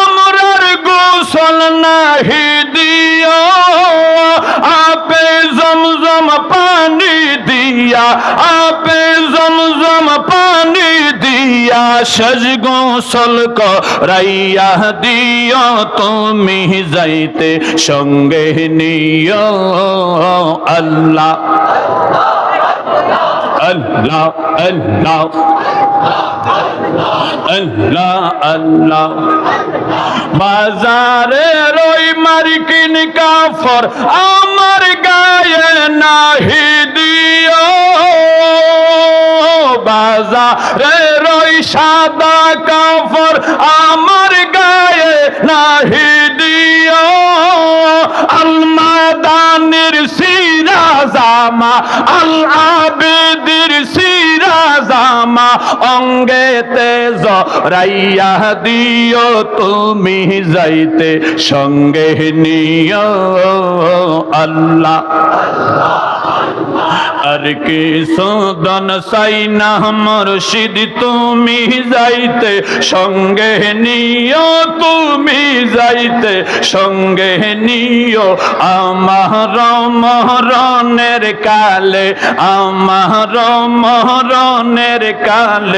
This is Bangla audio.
আমরার গোসল নাহি দিও আপে জমজম পানি দিয়া আপে জমজম পানি দিয়া সজ গোসল করাইয়া দিও তুমি যাইতে সঙ্গে নিও আল্লাহ আল্লাহ আল্লাহ আল্লাহ আল্লাহ বাজারে রই মার্কিন কাফর আমার গায়ে নাহি দিও বাজারে রই সাদা কাফর আমার গায়ে নাহি দিও আলমাদানির সিরা জামা আল আবেদির সিরা জামা অঙ্গেতে জরাইয়া দিও তুমি যাইতে সঙ্গে নিও আল্লাহ আর কি সুদন সাইনা মুর্শিদ তুমি যাইতে সঙ্গে নিও তুমি যাইতে সঙ্গে নিও আমার মরণের কালে আমার মরণের কালে